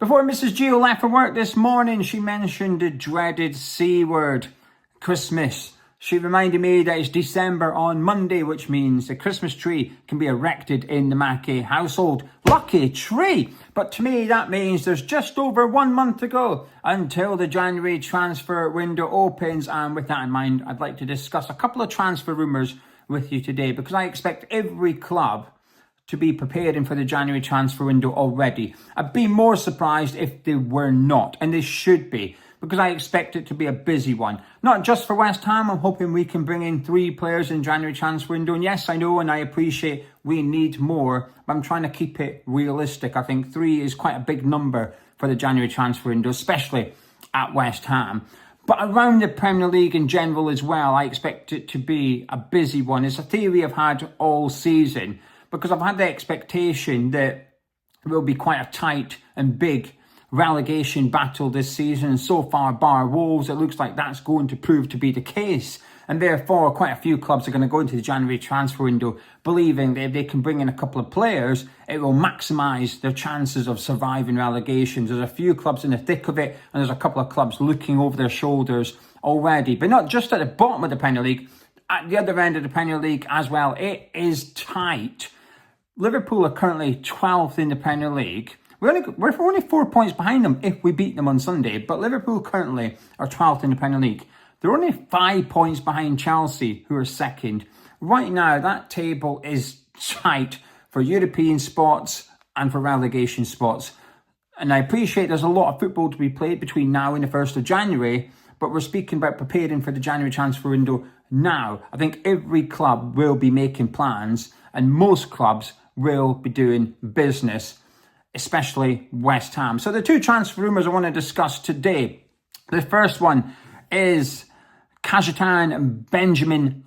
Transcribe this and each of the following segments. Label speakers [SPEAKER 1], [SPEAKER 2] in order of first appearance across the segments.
[SPEAKER 1] Before Mrs. Gio left for work this morning, she mentioned the dreaded C word, Christmas. She reminded me that it's December on Monday, which means the Christmas tree can be erected in the Mackey household. Lucky tree! But to me, that means there's just over 1 month to go until the January transfer window opens. And with that in mind, I'd like to discuss a couple of transfer rumours with you today, because I expect every club to be preparing for the January transfer window already. I'd be more surprised if they were not, and they should be, because I expect it to be a busy one. Not just for West Ham. I'm hoping we can bring in 3 players in January transfer window. And yes, I know and I appreciate we need more, but I'm trying to keep it realistic. I think 3 is quite a big number for the January transfer window, especially at West Ham. But around the Premier League in general as well, I expect it to be a busy one. It's a theory I've had all season, because I've had the expectation that it will be quite a tight and big relegation battle this season. And so far, bar Wolves, it looks like that's going to prove to be the case. And therefore, quite a few clubs are going to go into the January transfer window believing that if they can bring in a couple of players, it will maximise their chances of surviving relegations. There's a few clubs in the thick of it, and there's a couple of clubs looking over their shoulders already. But not just at the bottom of the Premier League, at the other end of the Premier League as well. It is tight. Liverpool are currently 12th in the Premier League. We're only 4 points behind them if we beat them on Sunday, but Liverpool currently are 12th in the Premier League. They're only 5 points behind Chelsea, who are second. Right now, that table is tight for European spots and for relegation spots. And I appreciate there's a lot of football to be played between now and the 1st of January, but we're speaking about preparing for the January transfer window now. I think every club will be making plans, and most clubs will be doing business, especially West Ham. So the 2 transfer rumours I want to discuss today. The first one is Cajetan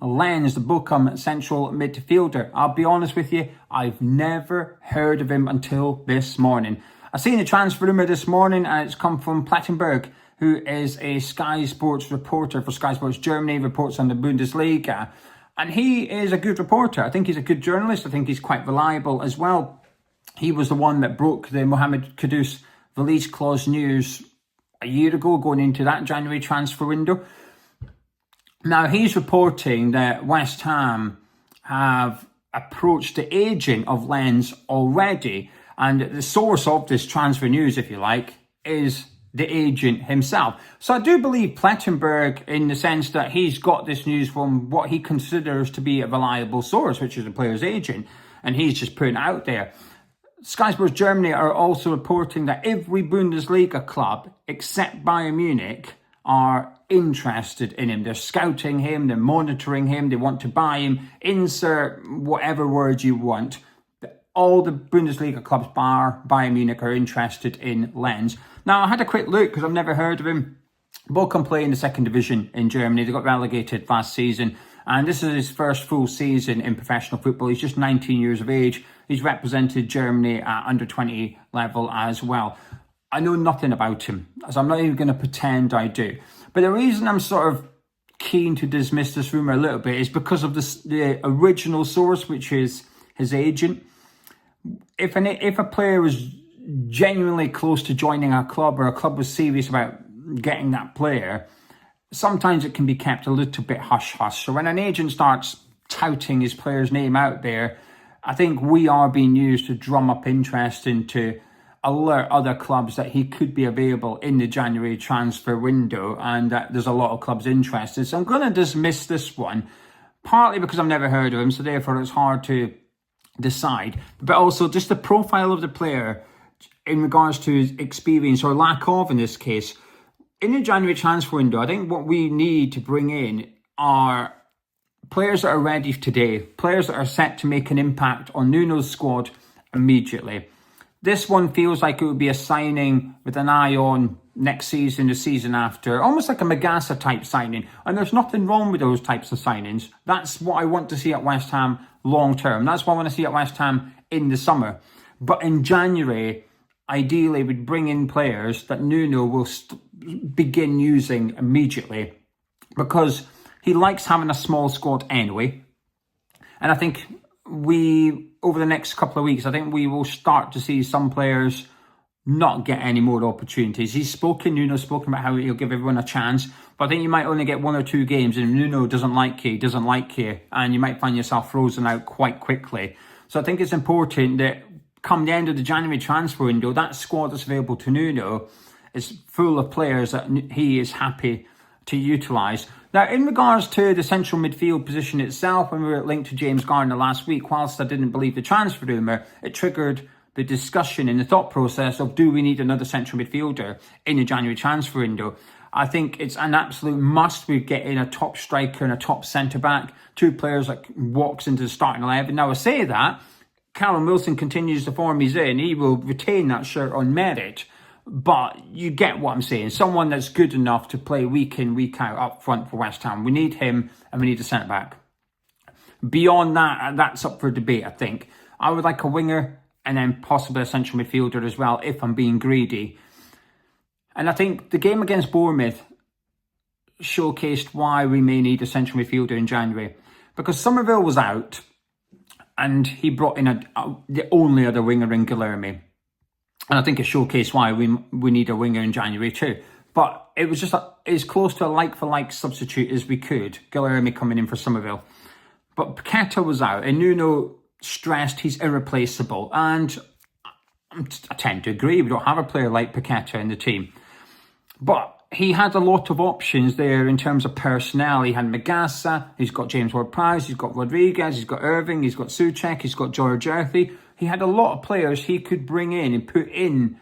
[SPEAKER 1] Lenz, the Bochum central midfielder. I'll be honest with you, I've never heard of him until this morning. I've seen a transfer rumour this morning, and it's come from Plettenberg, who is a Sky Sports reporter for Sky Sports Germany, reports on the Bundesliga. And he is a good reporter. I think he's a good journalist. I think he's quite reliable as well. He was the one that broke the Mohamed Kudus release clause news a year ago, going into that January transfer window. Now, he's reporting that West Ham have approached the agent of Lenz already. And the source of this transfer news, if you like, is the agent himself. So I do believe Plettenberg, in the sense that he's got this news from what he considers to be a reliable source, which is the player's agent, and he's just putting it out there. Sky Sports Germany are also reporting that every Bundesliga club except Bayern Munich are interested in him. They're scouting him, they're monitoring him, they want to buy him. Insert whatever word you want. All the Bundesliga clubs bar Bayern Munich are interested in Lenz. Now, I had a quick look because I've never heard of him. Bochum play in the 2nd division in Germany. They got relegated last season, and this is his first full season in professional football. He's just 19 years of age. He's represented Germany at under 20 level as well. I know nothing about him, so I'm not even going to pretend I do. But the reason I'm sort of keen to dismiss this rumour a little bit is because of the original source, which is his agent. If a player was genuinely close to joining a club, or a club was serious about getting that player, sometimes it can be kept a little bit hush-hush. So when an agent starts touting his player's name out there, I think we are being used to drum up interest and to alert other clubs that he could be available in the January transfer window, and that there's a lot of clubs interested. So I'm going to dismiss this one, partly because I've never heard of him, so therefore it's hard to decide, but also just the profile of the player in regards to his experience, or lack of in this case. In the January transfer window, I think what we need to bring in are players that are ready today, players that are set to make an impact on Nuno's squad immediately. This one feels like it would be a signing with an eye on next season, the season after, almost like a Magasa type signing. And there's nothing wrong with those types of signings. That's what I want to see at West Ham long term. That's what I want to see at West Ham in the summer. But in January, ideally, we'd bring in players that Nuno will begin using immediately, because he likes having a small squad anyway. And I think over the next couple of weeks, I think we will start to see some players not get any more opportunities. Nuno's spoken about how he'll give everyone a chance, but I think you might only get 1 or 2 games, and if Nuno doesn't like you, and you might find yourself frozen out quite quickly. So I think it's important that come the end of the January transfer window, that squad that's available to Nuno is full of players that he is happy to utilise. Now, in regards to the central midfield position itself, when we were linked to James Garner last week, whilst I didn't believe the transfer rumour, it triggered the discussion in the thought process of, do we need another central midfielder in the January transfer window? I think it's an absolute must. We get in a top striker and a top centre-back, 2 players that walks into the starting 11. Now, I say that, Callum Wilson continues the form he's in. He will retain that shirt on merit. But you get what I'm saying. Someone that's good enough to play week in, week out up front for West Ham. We need him, and we need a centre-back. Beyond that, that's up for debate, I think. I would like a winger, and then possibly a central midfielder as well, if I'm being greedy. And I think the game against Bournemouth showcased why we may need a central midfielder in January. Because Somerville was out, and he brought in the only other winger in Guilherme. And I think it showcased why we need a winger in January too. But it was just as close to a like-for-like substitute as we could. Guilherme coming in for Somerville. But Paqueta was out, and Nuno stressed he's irreplaceable, and I tend to agree. We don't have a player like Paqueta in the team, but he had a lot of options there in terms of personnel. He had Magassa, he's got James Ward-Prowse, he's got Rodriguez, he's got Irving, he's got Souček, he's got George Earthy. He had a lot of players he could bring in and put in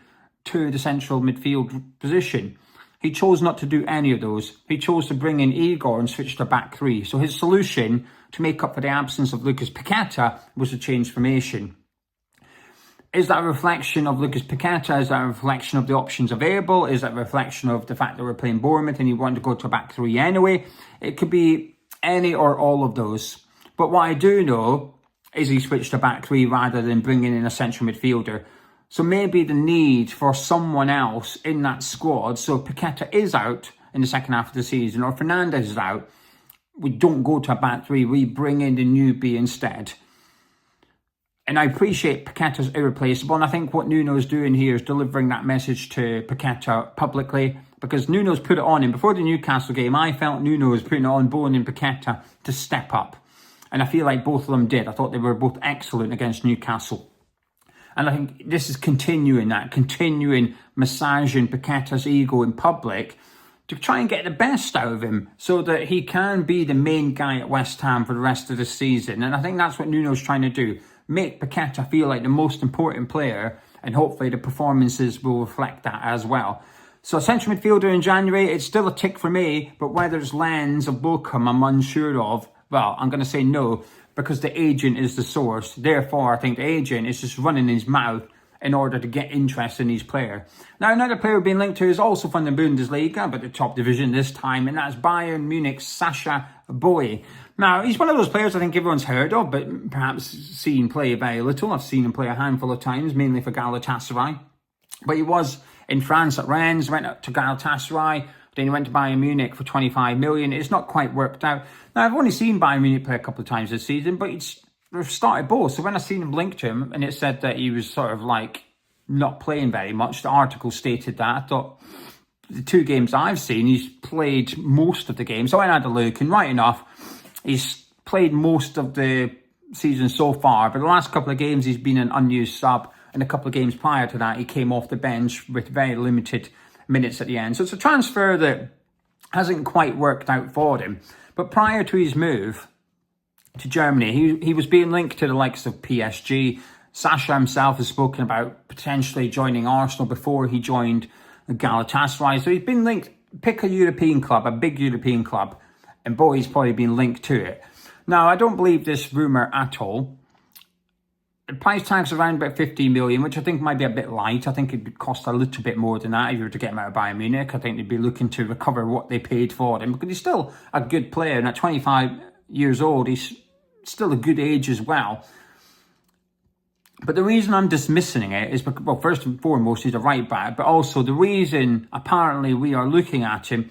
[SPEAKER 1] to the central midfield position. He chose not to do any of those. He chose to bring in Igor and switch to back 3. So his solution to make up for the absence of Lucas Paqueta was to change formation. Is that a reflection of Lucas Paqueta? Is that a reflection of the options available? Is that a reflection of the fact that we're playing Bournemouth and he wanted to go to a back 3 anyway? It could be any or all of those. But what I do know is he switched to back 3 rather than bringing in a central midfielder. So maybe the need for someone else in that squad, so Paqueta is out in the second half of the season, or Fernandez is out, we don't go to a back 3, we bring in the newbie instead. And I appreciate Paqueta's irreplaceable, and I think what Nuno's doing here is delivering that message to Paqueta publicly, because Nuno's put it on him. Before the Newcastle game, I felt Nuno was putting it on Bowen and Paqueta to step up. And I feel like both of them did. I thought they were both excellent against Newcastle. And I think this is continuing massaging Paqueta's ego in public to try and get the best out of him so that he can be the main guy at West Ham for the rest of the season. And I think that's what Nuno's trying to do. Make Paqueta feel like the most important player, and hopefully the performances will reflect that as well. So central midfielder in January, it's still a tick for me, but whether it's Lenz or Bochum, I'm unsure of. Well, I'm going to say no, because the agent is the source. Therefore, I think the agent is just running his mouth in order to get interest in his player. Now, another player being linked to is also from the Bundesliga, but the top division this time, and that's Bayern Munich's Sacha Boey. Now, he's one of those players I think everyone's heard of, but perhaps seen play very little. I've seen him play a handful of times, mainly for Galatasaray. But he was in France at Rennes, went up to Galatasaray, then he went to Bayern Munich for 25 million. It's not quite worked out. Now, I've only seen Bayern Munich play a couple of times this season, but they've started both. So when I seen him linked to him, and it said that he was sort of like not playing very much, the article stated that, I thought, the 2 games I've seen, he's played most of the games. So I had a look, and right enough, he's played most of the season so far. But the last couple of games, he's been an unused sub. And a couple of games prior to that, he came off the bench with very limited minutes at the end. So it's a transfer that hasn't quite worked out for him. But prior to his move to Germany, he was being linked to the likes of PSG. Sacha himself has spoken about potentially joining Arsenal before he joined Galatasaray. So he's been linked, pick a European club, a big European club, and Boey's probably been linked to it. Now, I don't believe this rumour at all. The price tag's around about 15 million, which I think might be a bit light. I think it would cost a little bit more than that if you were to get him out of Bayern Munich. I think they'd be looking to recover what they paid for him, because he's still a good player, and at 25 years old, he's still a good age as well. But the reason I'm dismissing it is because, well, first and foremost, he's a right back, but also the reason apparently we are looking at him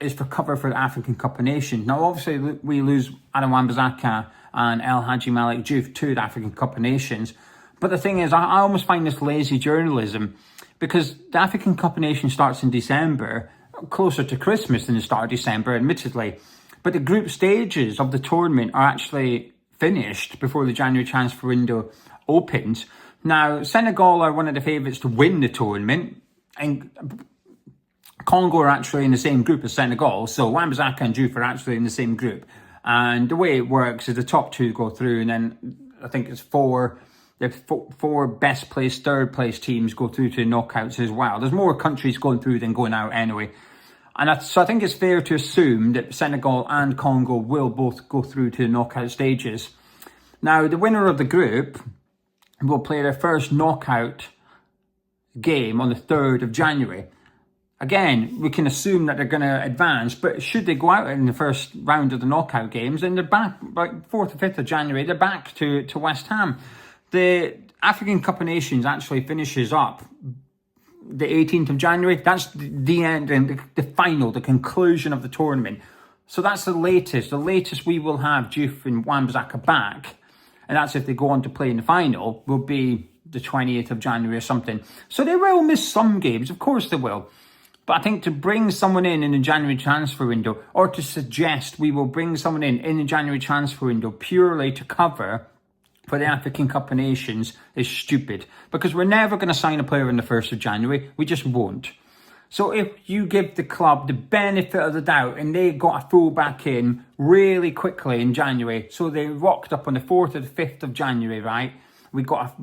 [SPEAKER 1] is for cover for the African Cup of Nations. Now, obviously, we lose Adam Wan-Bissaka and El Hadji Malik Diouf to the African Cup of Nations. But the thing is, I almost find this lazy journalism because the African Cup of Nations starts in December, closer to Christmas than the start of December, admittedly. But the group stages of the tournament are actually finished before the January transfer window opens. Now, Senegal are one of the favourites to win the tournament, and Congo are actually in the same group as Senegal, so Wan-Bissaka and Diouf are actually in the same group. And the way it works is the top two go through, and then I think it's the four best placed, third place teams go through to the knockouts as well. There's more countries going through than going out anyway. And so I think it's fair to assume that Senegal and Congo will both go through to the knockout stages. Now, the winner of the group will play their first knockout game on the 3rd of January. Again, we can assume that they're going to advance, but should they go out in the first round of the knockout games, then they're back, like 4th or 5th of January, they're back to West Ham. The African Cup of Nations actually finishes up the 18th of January. That's the end and the final, the conclusion of the tournament. So that's the latest. The latest we will have Diouf and Wan-Bissaka back, and that's if they go on to play in the final, will be the 28th of January or something. So they will miss some games, of course they will. But I think to bring someone in the January transfer window, or to suggest we will bring someone in the January transfer window purely to cover for the African Cup of Nations is stupid. Because we're never going to sign a player on the 1st of January. We just won't. So if you give the club the benefit of the doubt and they got a full-back in really quickly in January, so they rocked up on the 4th or the 5th of January, right? We got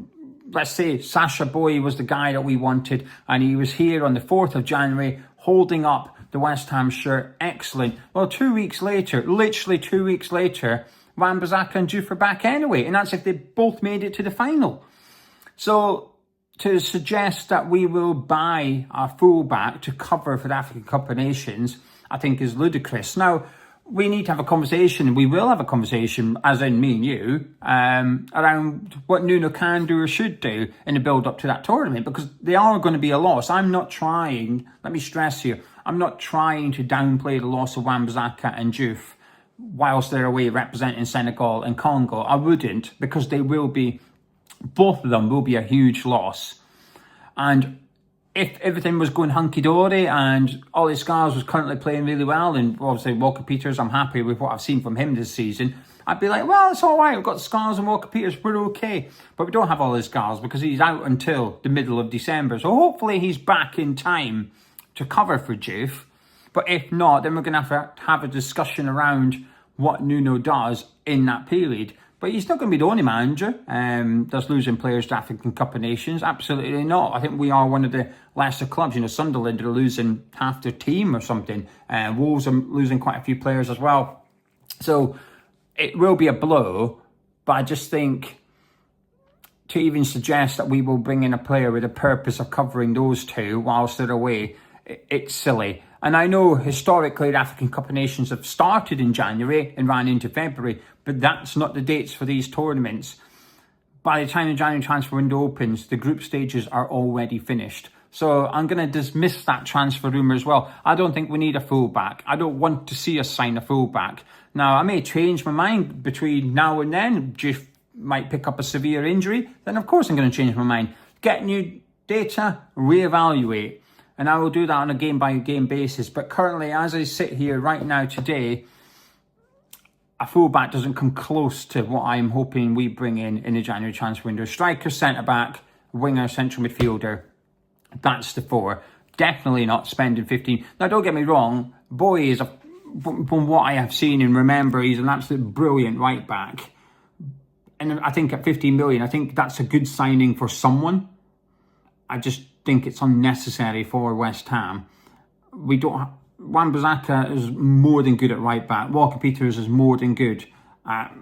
[SPEAKER 1] let's say Sacha Boey was the guy that we wanted, and he was here on the 4th of January holding up the West Ham shirt. Excellent. Well, 2 weeks later, literally 2 weeks later, Wan-Bissaka and Diouf are back anyway, and that's if they both made it to the final. So to suggest that we will buy our fullback to cover for the African Cup of Nations, I think is ludicrous. Now, we need to have a conversation, and we will have a conversation, as in me and you, around what Nuno can do or should do in the build-up to that tournament, because they are going to be a loss. I'm not trying, let me stress here, I'm not trying to downplay the loss of Wan-Bissaka and Diouf whilst they're away representing Senegal and Congo. I wouldn't, because they will be, both of them will be a huge loss. And if everything was going hunky-dory and Ollie Scars was currently playing really well, and obviously Walker Peters, I'm happy with what I've seen from him this season, I'd be like, well, it's all right, we've got Scars and Walker Peters, we're okay. But we don't have Ollie Scars because he's out until the middle of December. So hopefully he's back in time to cover for Diouf. But if not, then we're going to have a discussion around what Nuno does in that period. But he's not going to be the only manager that's losing players to African Cup of Nations. Absolutely not. I think we are one of the lesser clubs. You know, Sunderland are losing half their team or something. Wolves are losing quite a few players as well. So it will be a blow. But I just think to even suggest that we will bring in a player with a purpose of covering those two whilst they're away, it's silly. And I know historically the African Cup of Nations have started in January and ran into February, but that's not the dates for these tournaments. By the time the January transfer window opens, the group stages are already finished. So I'm going to dismiss that transfer rumour as well. I don't think we need a fullback. I don't want to see us sign a fullback. Now, I may change my mind between now and then. If might pick up a severe injury, then of course I'm going to change my mind. Get new data, reevaluate. And I will do that on a game-by-game basis. But currently, as I sit here right now today, a fullback doesn't come close to what I'm hoping we bring in the January transfer window. Striker, centre-back, winger, central midfielder. That's the four. Definitely not spending 15. Now, don't get me wrong. Boey is, from what I have seen and remember, he's an absolute brilliant right-back. And I think at 15 million, I think that's a good signing for someone. I just think it's unnecessary for West Ham. We don't. Wan-Bissaka is more than good at right back. Walker Peters is more than good at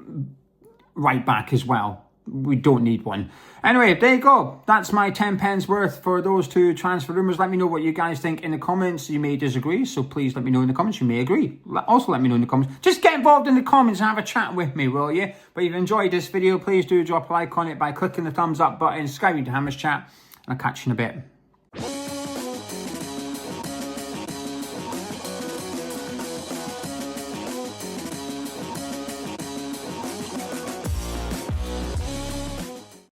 [SPEAKER 1] right back as well. We don't need one. Anyway, there you go. That's my 10 pence worth for those two transfer rumours. Let me know what you guys think in the comments. You may disagree, so please let me know in the comments. You may agree. Also let me know in the comments. Just get involved in the comments and have a chat with me, will you? But if you enjoyed this video, please do drop a like on it by clicking the thumbs up button, subscribing to Hammer's Chat, and I'll catch you in a bit.